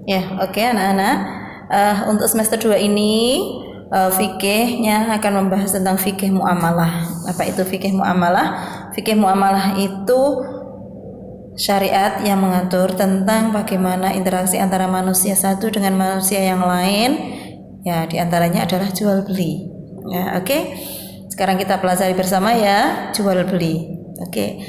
Ya, oke anak-anak. Untuk semester 2 ini fikihnya akan membahas tentang fikih muamalah. Apa itu fikih muamalah? Fikih muamalah itu syariat yang mengatur tentang bagaimana interaksi antara manusia satu dengan manusia yang lain. Ya, diantaranya adalah jual beli. Ya, oke. Sekarang kita pelajari bersama ya, jual beli. Oke.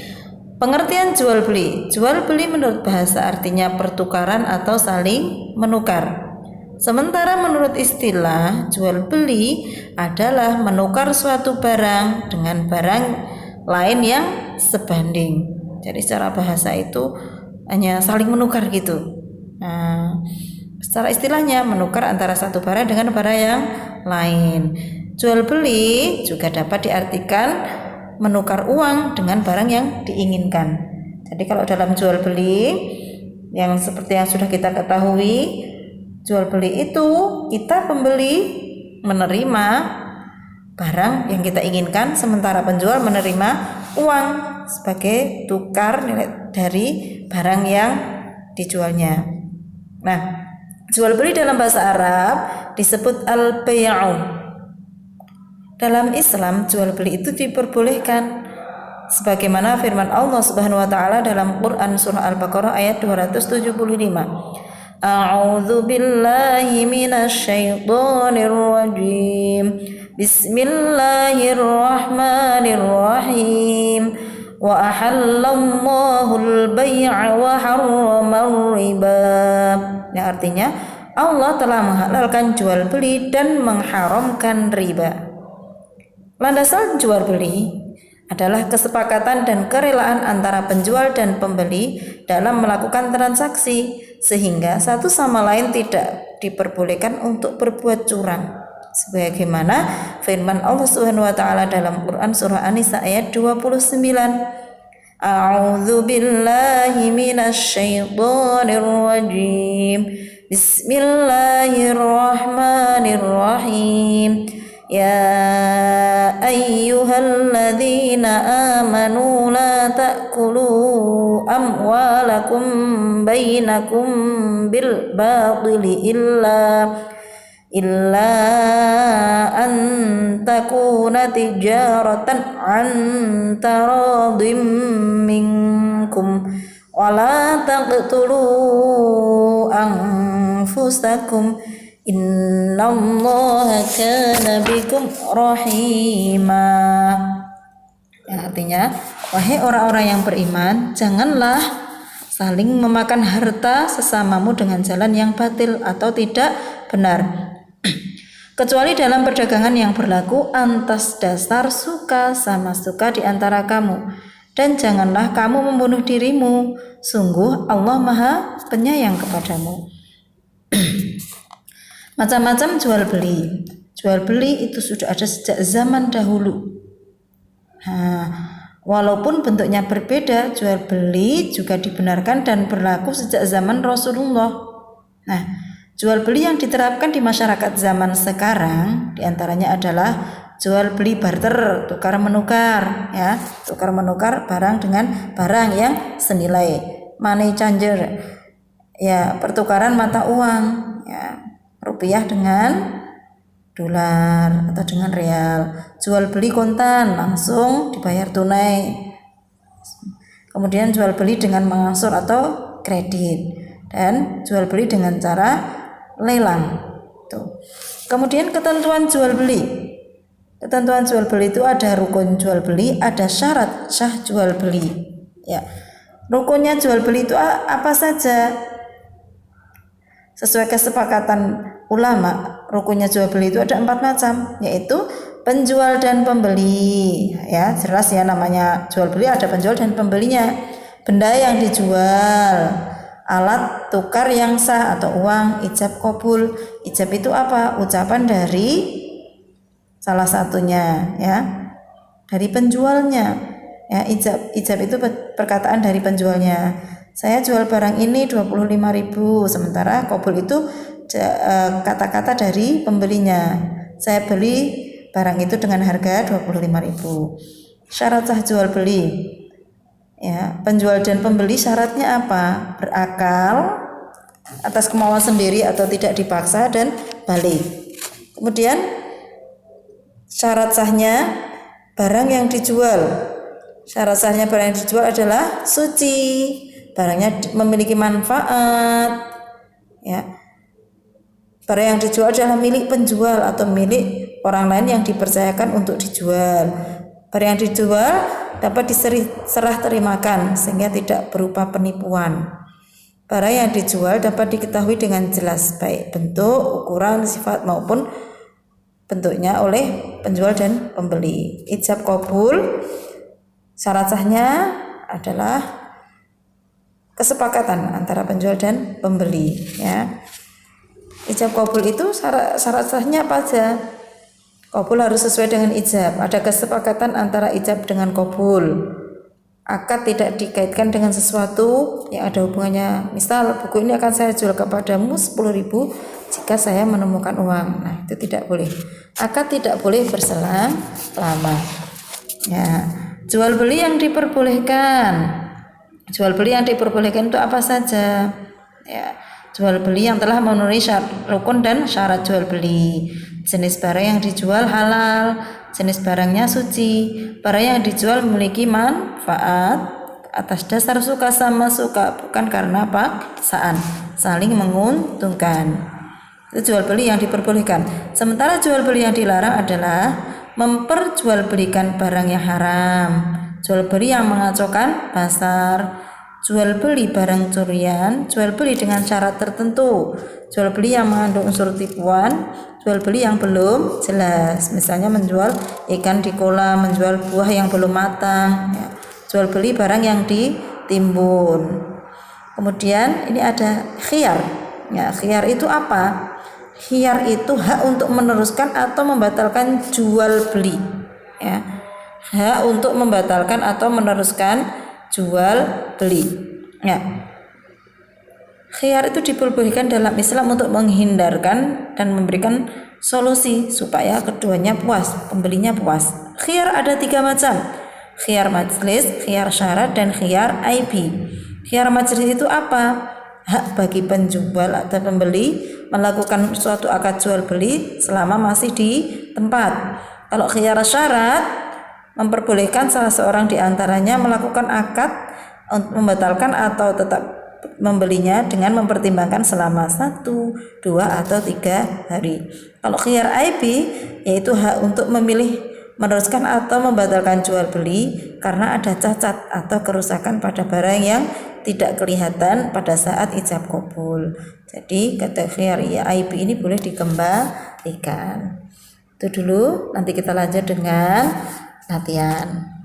Pengertian jual beli. Jual beli menurut bahasa artinya pertukaran atau saling menukar. Sementara menurut istilah, jual beli adalah menukar suatu barang dengan barang lain yang sebanding. Jadi secara bahasa itu hanya saling menukar gitu. Nah, secara istilahnya menukar antara satu barang dengan barang yang lain. Jual beli juga dapat diartikan menukar uang dengan barang yang diinginkan. Jadi kalau dalam jual beli yang seperti yang sudah kita ketahui, jual beli itu kita pembeli menerima barang yang kita inginkan, sementara penjual menerima uang sebagai tukar nilai dari barang yang dijualnya. Nah, jual beli dalam bahasa Arab disebut al-bay'u. Dalam Islam, jual beli itu diperbolehkan sebagaimana firman Allah Subhanahu wa taala dalam Quran surah Al-Baqarah ayat 275. A'udzu billahi minasyaitonir rajim. Bismillahirrahmanirrahim. Wa ahallallahu al-bai'a wa harrama riba. Yang artinya Allah telah menghalalkan jual beli dan mengharamkan riba. Landasan jual beli adalah kesepakatan dan kerelaan antara penjual dan pembeli dalam melakukan transaksi sehingga satu sama lain tidak diperbolehkan untuk berbuat curang. Sebagaimana firman Allah Subhanahu wa taala dalam Quran surah An-Nisa ayat 29. A'udzu billahi minasyaitonir rajim. Bismillahirrahmanirrahim. Ya ayyuhalladzina amanu la ta'kulu amwalakum bainakum bil batili illa an takuna tijaratan an taradim minkum wa la taqtulu anfusakum innallaha kana bikum rahima. Artinya, wahai orang-orang yang beriman, janganlah saling memakan harta sesamamu dengan jalan yang batil atau tidak benar, kecuali dalam perdagangan yang berlaku atas dasar suka sama suka di antara kamu. Dan janganlah kamu membunuh dirimu, sungguh Allah Maha Penyayang kepadamu. Macam-macam jual beli. Jual beli itu sudah ada sejak zaman dahulu. Nah, walaupun bentuknya berbeda, jual beli juga dibenarkan dan berlaku sejak zaman Rasulullah. Nah, jual beli yang diterapkan di masyarakat zaman sekarang diantaranya adalah jual beli barter, tukar menukar, ya, tukar menukar barang dengan barang yang senilai, money changer, ya, pertukaran mata uang, ya, rupiah dengan dolar atau dengan real. Jual beli kontan, langsung dibayar tunai. Kemudian jual beli dengan mengangsur atau kredit, dan jual beli dengan cara lelang. Tuh. Kemudian ketentuan jual beli. Ketentuan jual beli itu ada rukun jual beli, ada syarat sah jual beli. Ya. Rukunnya jual beli itu apa saja? Sesuai kesepakatan ulama, rukunnya jual beli itu ada 4 macam, yaitu penjual dan pembeli. Ya, jelas ya, namanya jual beli ada penjual dan pembelinya. Benda yang dijual, alat tukar yang sah atau uang, ijab qabul. Ijab itu apa? Ucapan dari salah satunya, ya, dari penjualnya. Ya, ijab itu perkataan dari penjualnya. Saya jual barang ini 25.000, sementara qabul itu kata-kata dari pembelinya. Saya beli barang itu dengan harga 25.000. Syarat sah jual beli. Ya, penjual dan pembeli syaratnya apa? Berakal, atas kemauan sendiri atau tidak dipaksa, dan balik. Kemudian syarat sahnya barang yang dijual. Syarat sahnya barang yang dijual adalah suci, barangnya memiliki manfaat, ya. Barang yang dijual adalah milik penjual atau milik orang lain yang dipercayakan untuk dijual. Barang yang dijual dapat diserah terimakan sehingga tidak berupa penipuan. Barang yang dijual dapat diketahui dengan jelas baik bentuk, ukuran, sifat maupun bentuknya oleh penjual dan pembeli. Ijab qabul syarat sahnya adalah kesepakatan antara penjual dan pembeli, ya. Ijab qabul itu syarat sahnya apa aja? Qabul harus sesuai dengan ijab. Ada kesepakatan antara ijab dengan qabul. Akad tidak dikaitkan dengan sesuatu yang ada hubungannya. Misal buku ini akan saya jual kepadamu 10.000 jika saya menemukan uang. Nah, itu tidak boleh. Akad tidak boleh berselang lama. Ya. Jual beli yang diperbolehkan. Jual beli yang diperbolehkan itu apa saja? Ya, jual beli yang telah memenuhi rukun dan syarat jual beli. Jenis barang yang dijual halal, jenis barangnya suci, barang yang dijual memiliki manfaat atas dasar suka sama suka, bukan karena paksaan, saling menguntungkan. Itu jual beli yang diperbolehkan. Sementara jual beli yang dilarang adalah memperjualbelikan barang yang haram, jual beli yang mengacaukan pasar, jual beli barang curian, jual beli dengan syarat tertentu, jual beli yang mengandung unsur tipuan, jual beli yang belum jelas, misalnya menjual ikan di kolam, menjual buah yang belum matang, ya. Jual beli barang yang ditimbun. Kemudian ini ada khiyar. Ya, khiyar itu apa? Khiyar itu hak untuk meneruskan atau membatalkan jual beli, ya. Hak untuk membatalkan atau meneruskan jual beli, ya. Khiyar itu diperbolehkan dalam Islam untuk menghindarkan dan memberikan solusi supaya keduanya puas, pembelinya puas. Khiyar ada 3 macam. Khiyar majlis, khiyar syarat, dan khiyar IP. Khiyar majlis itu apa? Hak bagi penjual atau pembeli melakukan suatu akad jual beli selama masih di tempat. Kalau khiyar syarat memperbolehkan salah seorang di antaranya melakukan akad untuk membatalkan atau tetap membelinya dengan mempertimbangkan selama 1, 2, atau 3 hari. Kalau khiyar IP yaitu hak untuk memilih meneruskan atau membatalkan jual beli karena ada cacat atau kerusakan pada barang yang tidak kelihatan pada saat ijab qabul. Jadi kata khiyar IP ini boleh dikembalikan. Itu dulu, nanti kita lanjut dengan latihan.